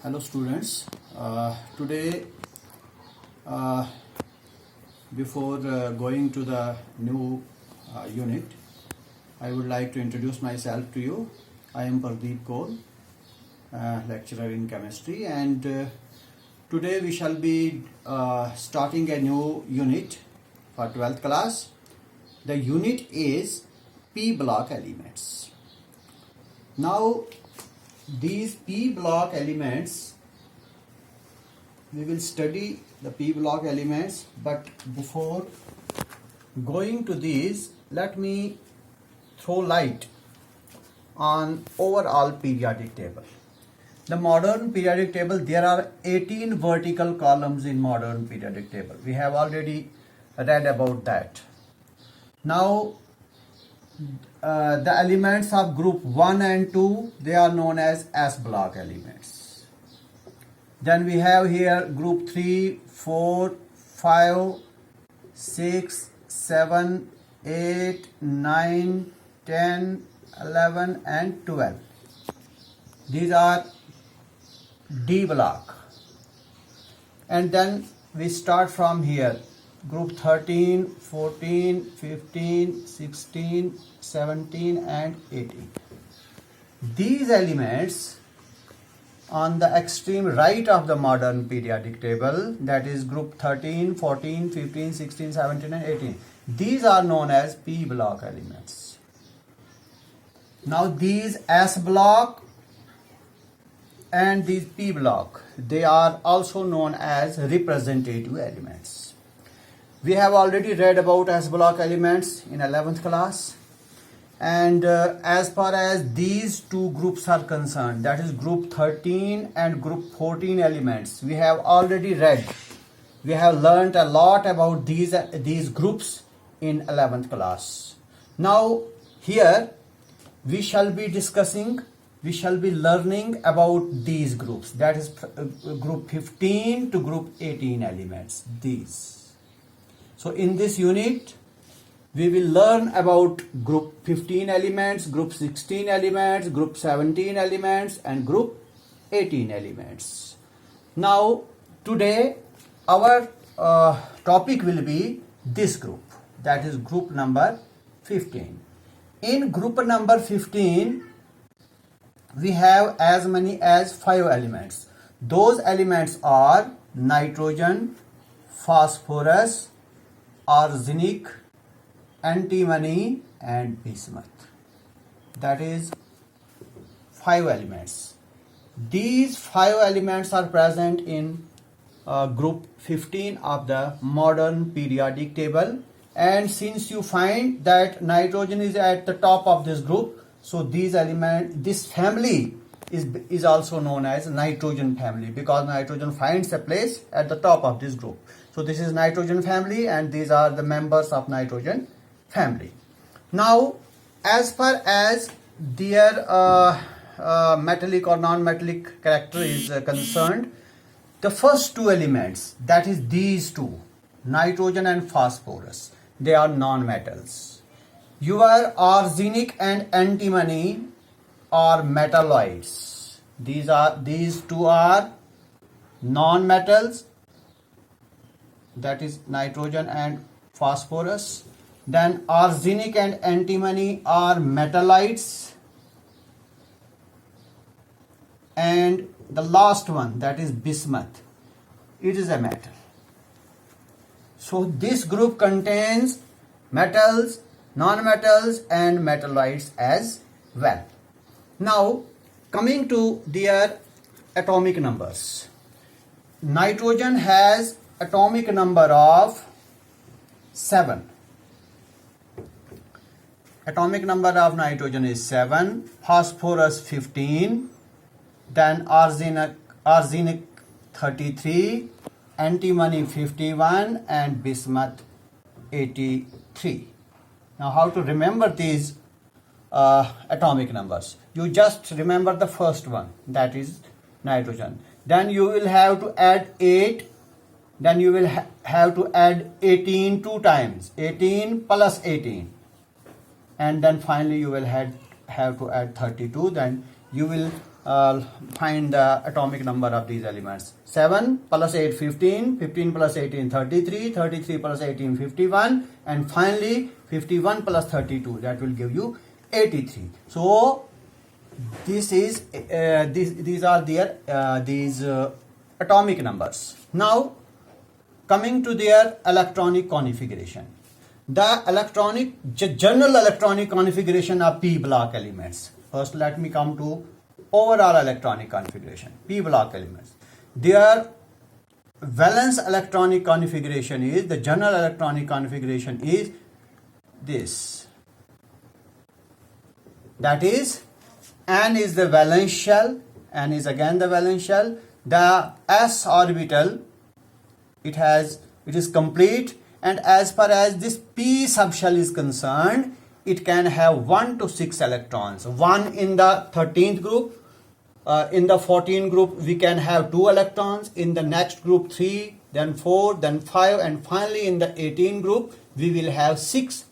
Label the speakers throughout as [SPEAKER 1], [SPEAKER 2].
[SPEAKER 1] Hello students. Today before going to the new unit, I would like to introduce myself to you. I am Pardeep Kaur, lecturer in chemistry, and today we shall be starting a new unit for 12th class. The unit is P block elements. Now these P block elements, we will study the P block elements, but before going to these, let me throw light on overall periodic table. The modern periodic table, there are 18 vertical columns in modern periodic table. We have already read about that. Now the elements of group 1 and 2, they are known as S block elements. Then we have here group 3, 4, 5, 6, 7, 8, 9, 10, 11 and 12. These are D block. And then we start from here. Group 13, 14, 15, 16, 17 and 18. These elements on the extreme right of the modern periodic table, that is group 13, 14, 15, 16, 17 and 18. These are known as P block elements. Now these S block and these P block, they are also known as representative elements. We have already read about S block elements in 11th class, and as far as these two groups are concerned, that is group 13 and group 14 elements, we have already read. We have learned a lot about these groups in 11th class. Now here we shall be learning about these groups, that is group 15 to group 18 elements, these. So in this unit, we will learn about group 15 elements, group 16 elements, group 17 elements and group 18 elements. Now today our topic will be this group, that is group number 15. In group number 15, we have as many as 5 elements. Those elements are nitrogen, phosphorus, arsenic, antimony and bismuth. That is 5 elements. These 5 elements are present in group 15 of the modern periodic table, and since you find that nitrogen is at the top of this group, so this family is also known as nitrogen family, because nitrogen finds a place at the top of this group. So this is nitrogen family and these are the members of nitrogen family. Now as far as their metallic or non-metallic character is concerned, the first 2 elements, that is these two, nitrogen and phosphorus, they are non-metals. Your arsenic and antimony are metalloids. These two are non-metals, that is nitrogen and phosphorus. Then arsenic and antimony are metallites, and the last one, that is bismuth, it is a metal. So this group contains metals, non-metals and metalloids as well. Now coming to their atomic numbers. Nitrogen has atomic number of 7. Atomic number of nitrogen is 7, phosphorus 15, then arsenic 33, antimony 51 and bismuth 83. Now how to remember these atomic numbers? You just remember the first one, that is nitrogen. Then you will have to add 8. Then you will have to add 18 2 times, 18 plus 18. And then finally you will have to add 32. Then you will find the atomic number of these elements. 7 plus 8 15, 15 plus 18 33, 33 plus 18 51, and finally 51 plus 32, that will give you 83. So this is these are their atomic numbers. Now coming to their electronic configuration. The general electronic configuration of p block elements. First let me come to overall electronic configuration. P block elements, their valence electronic configuration is, the general electronic configuration is this. That is, N is the valence shell, N is again the valence shell. The s orbital, it is complete, and as far as this p subshell is concerned, it can have 1 to 6 electrons. 1 in the 13th group, in the 14th group we can have 2 electrons, in the next group 3, then 4, then 5, and finally in the 18th group we will have 6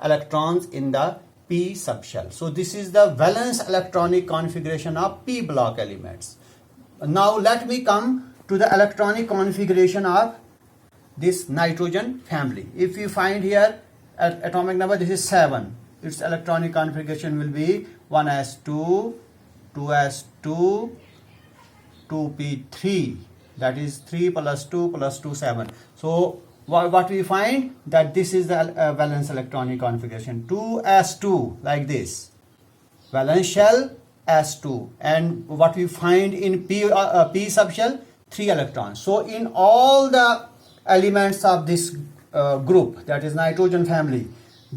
[SPEAKER 1] electrons in the p subshell. So this is the valence electronic configuration of p block elements. Now let me come to the electronic configuration of this nitrogen family. If you find here atomic number, this is 7. Its electronic configuration will be 1s2, 2s2, 2p3. That is 3 plus 2 plus 2, 7. So what we find, that this is the valence electronic configuration. 2s2, like this. Valence shell s2, and what we find in p subshell, 3 electrons. So in all the elements of this group, that is nitrogen family,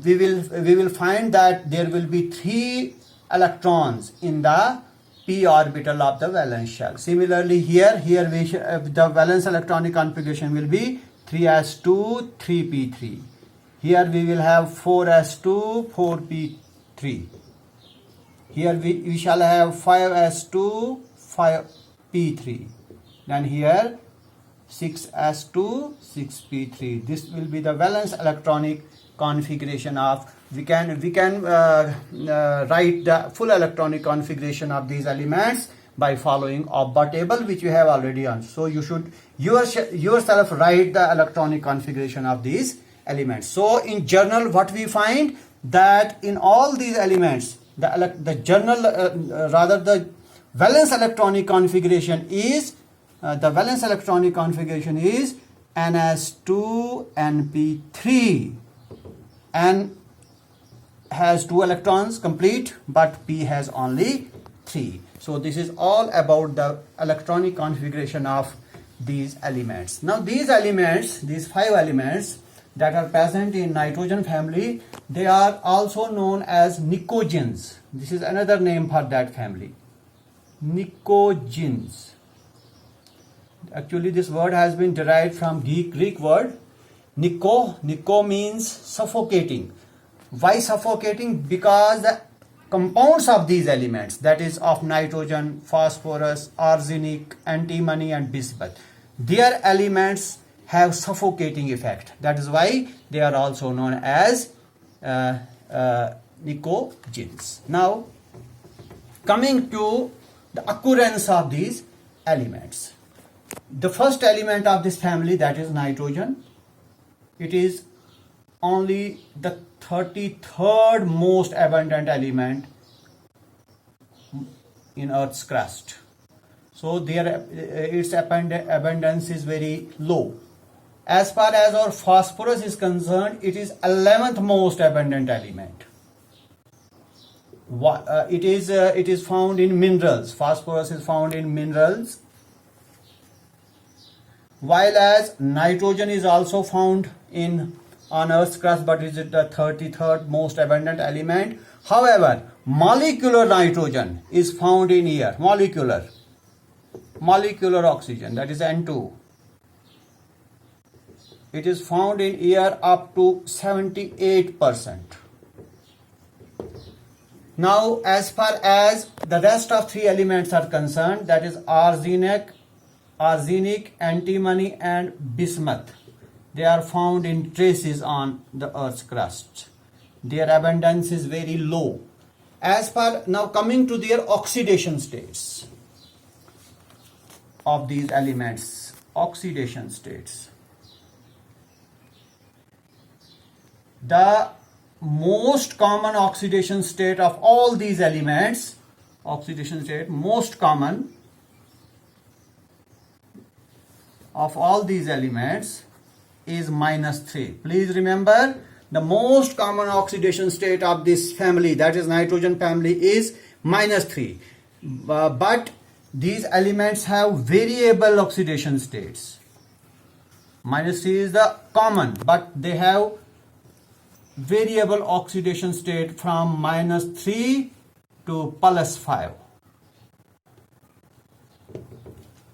[SPEAKER 1] we will find that there will be 3 electrons in the p orbital of the valence shell. Similarly here the valence electronic configuration will be 3s2, 3p3. Here we will have 4s2, 4p3. Here we shall have 5s2, 5p3. Then here 6s2, 6p3. This will be the valence electronic configuration of, we can write the full electronic configuration of these elements by following Abba table, which you have already on. So you should yourself write the electronic configuration of these elements. So in general, what we find, that in all these elements, the valence electronic configuration is ns2 np3. N has 2 electrons complete, but p has only 3. So this is all about the electronic configuration of these elements. Now these elements, these 5 elements that are present in nitrogen family, they are also known as nicogens. This is another name for that family, nicogens. Actually this word has been derived from Greek word nico. Nico means suffocating. Why suffocating? Because the compounds of these elements, that is of nitrogen, phosphorus, arsenic, antimony and bismuth, their elements have suffocating effect. That is why they are also known as nicogens. Now coming to the occurrence of these elements. The first element of this family, that is nitrogen, it is only the 33rd most abundant element in Earth's crust. So its abundance is very low. As far as our phosphorus is concerned, it is 11th most abundant element. It is found in minerals. Phosphorus is found in minerals, while as nitrogen is also found on Earth's crust, but it is the 33rd most abundant element. However, molecular nitrogen is found in air. Molecular oxygen, that is N2. It is found in air up to 78%. Now, as far as the rest of 3 elements are concerned, that is arsenic, antimony and bismuth, they are found in traces on the Earth's crust. Their abundance is very low. Now coming to their oxidation states of these elements, oxidation states. The most common oxidation state of all these elements, oxidation state most common of all these elements is -3. Please remember, the most common oxidation state of this family, that is nitrogen family, is -3. But these elements have variable oxidation states. -3 is the common, but they have variable oxidation state from -3 to +5.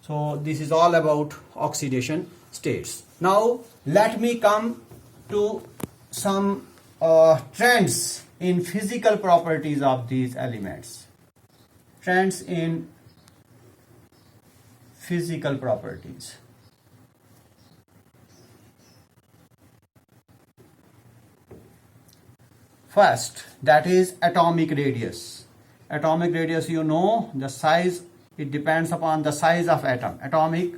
[SPEAKER 1] So this is all about oxidation states. Now let me come to some trends in physical properties of these elements. Trends in physical properties. First, that is atomic radius. Atomic radius, you know, the size, it depends upon the size of atom. Atomic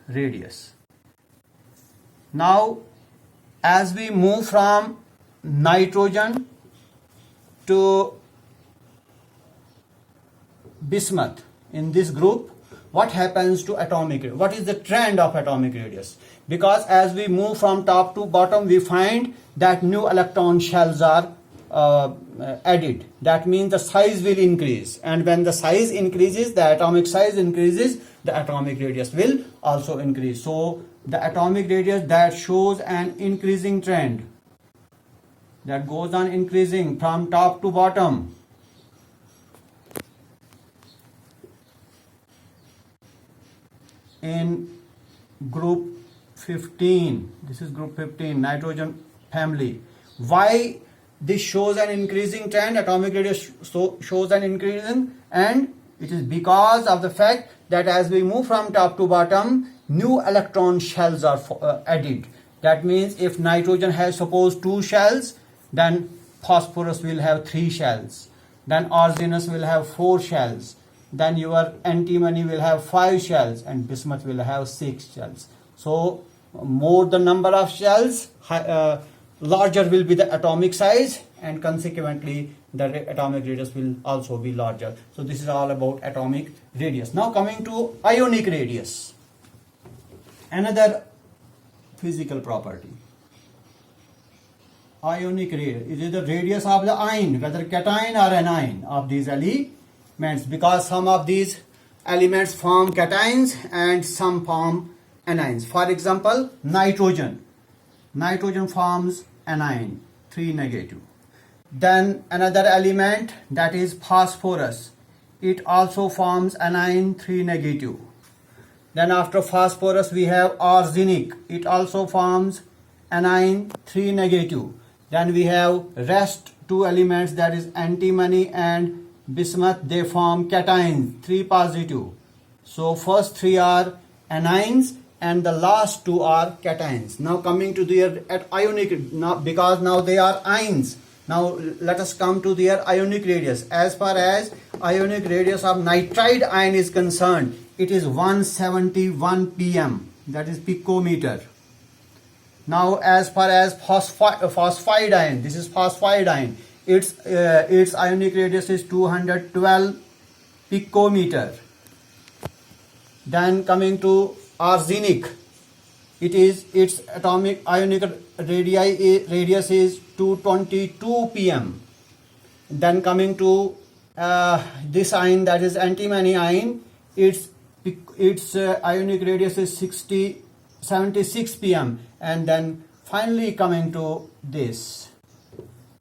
[SPEAKER 1] radius. Now, as we move from nitrogen to bismuth in this group, what happens to atomic radius? What is the trend of atomic radius? Because as we move from top to bottom, we find that new electron shells are added. That means the size will increase, and when the size increases, the atomic size increases, the atomic radius will also increase. So the atomic radius that shows an increasing trend, that goes on increasing from top to bottom. In group 15, this is group 15, nitrogen family. Why this shows an increasing trend? Atomic radius shows an increasing, and it is because of the fact that as we move from top to bottom, new electron shells are added. That means if nitrogen has suppose 2 shells, then phosphorus will have 3 shells, then arsenous will have 4 shells, then your antimony will have 5 shells, and bismuth will have 6 shells. So more the number of shells, larger will be the atomic size, and consequently the atomic radius will also be larger. So this is all about atomic radius. Now coming to ionic radius, another physical property. Ionic radius is the radius of the ion, whether cation or anion of these elements, because some of these elements form cations and some form anions. For example, nitrogen forms anion 3 negative. Then another element, that is phosphorus, it also forms anion 3 negative. Then after phosphorus we have arsenic, it also forms anion 3 negative. Then we have rest 2 elements, that is antimony and bismuth, they form cations 3 positive. So first 3 are anions and the last 2 are cations. Now coming to their ionic, because now they are ions. Now let us come to their ionic radius. As far as ionic radius of nitride ion is concerned, it is 171 pm, that is picometer. Now as far as phosphide ion, this is phosphide ion, its ionic radius is 212 picometer. Then coming to arsenic, its atomic ionic radius is 222 pm. Then coming to this ion, that is antimony ion, its ionic radius is 76 pm. And then finally coming to this,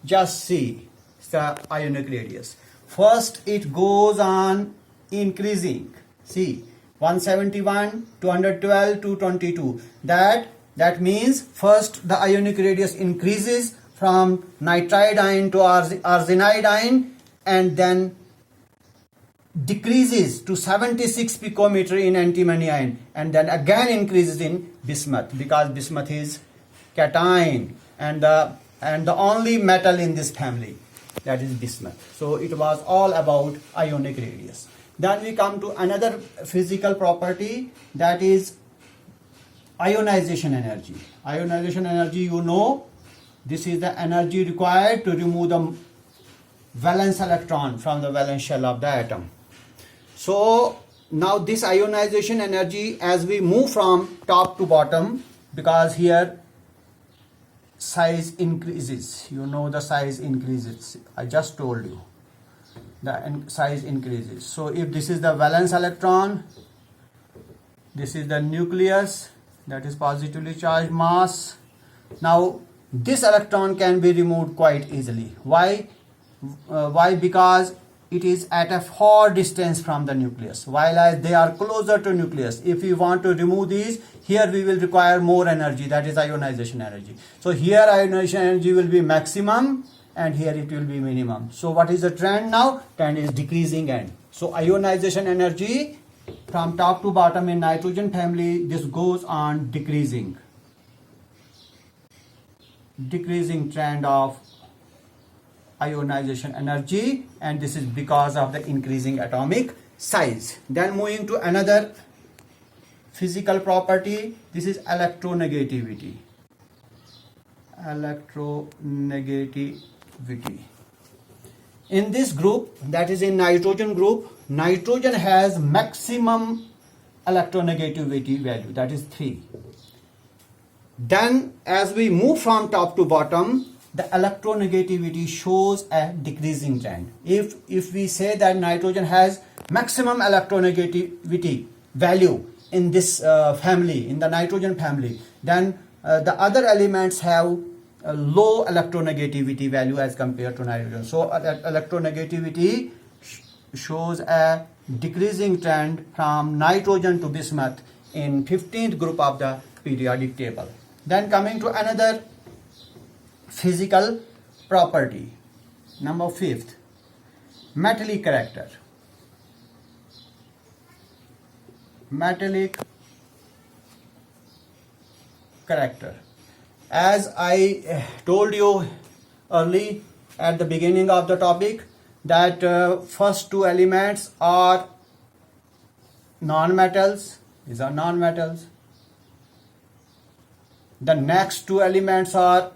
[SPEAKER 1] just see the ionic radius. First it goes on increasing, see 171, 212, 222. That means first the ionic radius increases from nitride ion to arsenide ion, and then decreases to 76 picometer in antimony ion, and then again increases in bismuth, because bismuth is cation and the only metal in this family. that is bismuth. So it was all about ionic radius. Then we come to another physical property, that is ionization energy. Ionization energy, you know, this is the energy required to remove the valence electron from the valence shell of the atom. So now this ionization energy, as we move from top to bottom, because here size increases, you know, the size increases, I just told you the size increases. So if this is the valence electron, this is the nucleus, that is positively charged mass. Now this electron can be removed quite easily. Why? Because it is at a far distance from the nucleus, while they are closer to nucleus. If we want to remove these, here we will require more energy, that is ionization energy. So here ionization energy will be maximum and here it will be minimum. So what is the trend now? Trend is decreasing end. So ionization energy from top to bottom in nitrogen family, this goes on decreasing. Decreasing trend of ionization energy, and this is because of the increasing atomic size. Then moving to another physical property, this is electronegativity. Electronegativity. In this group, that is in nitrogen group, nitrogen has maximum electronegativity value, that is 3. Then as we move from top to bottom, the electronegativity shows a decreasing trend. If we say that nitrogen has maximum electronegativity value in this family, in the nitrogen family, then the other elements have a low electronegativity value as compared to nitrogen. So electronegativity shows a decreasing trend from nitrogen to bismuth in 15th group of the periodic table. Then coming to another physical property, number 5th, metallic character. Metallic character. As I told you early at the beginning of the topic, that first two elements are non-metals. These are non-metals. The next two elements are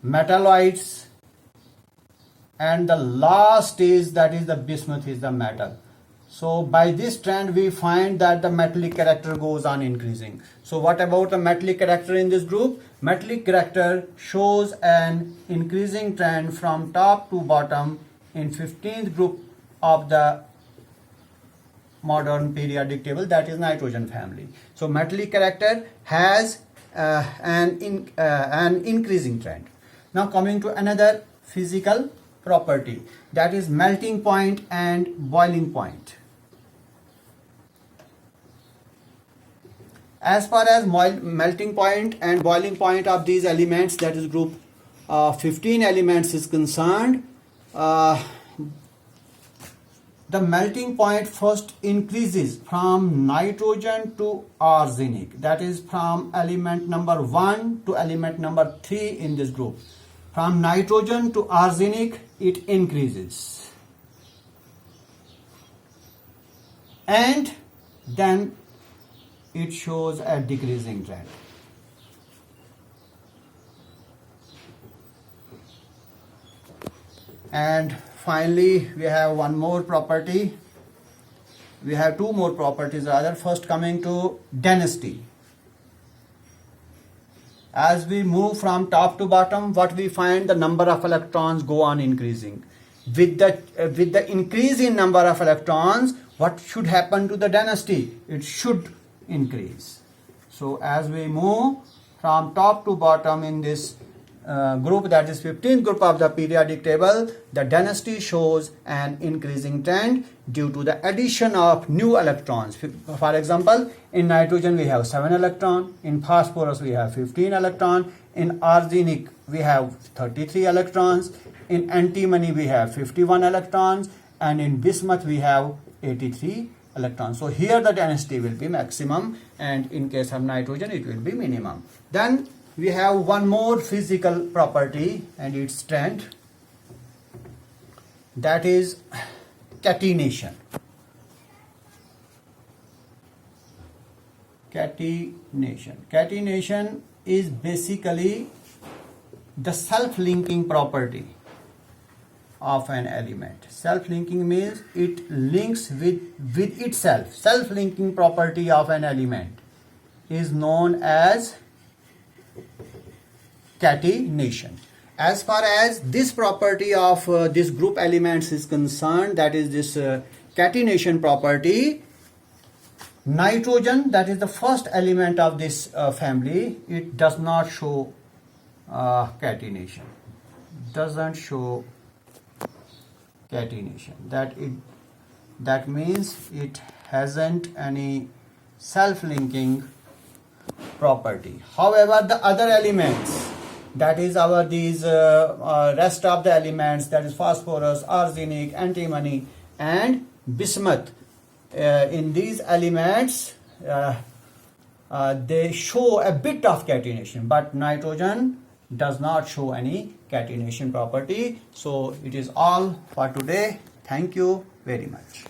[SPEAKER 1] metalloids, and the last is, that is the bismuth, is the metal. So by this trend we find that the metallic character goes on increasing. So what about the metallic character in this group? Metallic character shows an increasing trend from top to bottom in 15th group of the modern periodic table, that is nitrogen family. So metallic character has an increasing trend. Now coming to another physical property, that is melting point and boiling point. As far as melting point and boiling point of these elements, that is group 15 elements is concerned, the melting point first increases from nitrogen to arsenic, that is from element number 1 to element number 3 in this group. From nitrogen to arsenic it increases, and then it shows a decreasing trend. And finally we have one more property. We have two more properties rather. First coming to density. As we move from top to bottom, what we find, the number of electrons go on increasing. With the increase in number of electrons, what should happen to the density? It should increase. So as we move from top to bottom in this group, that is 15th group of the periodic table, the density shows an increasing trend due to the addition of new electrons. For example, in nitrogen we have 7 electrons, in phosphorus we have 15 electrons, in arsenic we have 33 electrons, in antimony we have 51 electrons, and in bismuth we have 83 electrons. So here the density will be maximum, and in case of nitrogen it will be minimum. Then we have one more physical property and its trend. that is catenation. Catenation is basically the self-linking property of an element. Self-linking means it links with itself. Self-linking property of an element is known as catenation. As far as this property of this group elements is concerned, that is this catenation property, nitrogen, that is the first element of this family, it does not show catenation. Doesn't show catenation. That means it hasn't any self-linking property. However, the other elements, that is these rest of the elements, that is phosphorus, arsenic, antimony and bismuth, in these elements they show a bit of catenation, but nitrogen does not show any catenation property. So it is all for today. Thank you very much.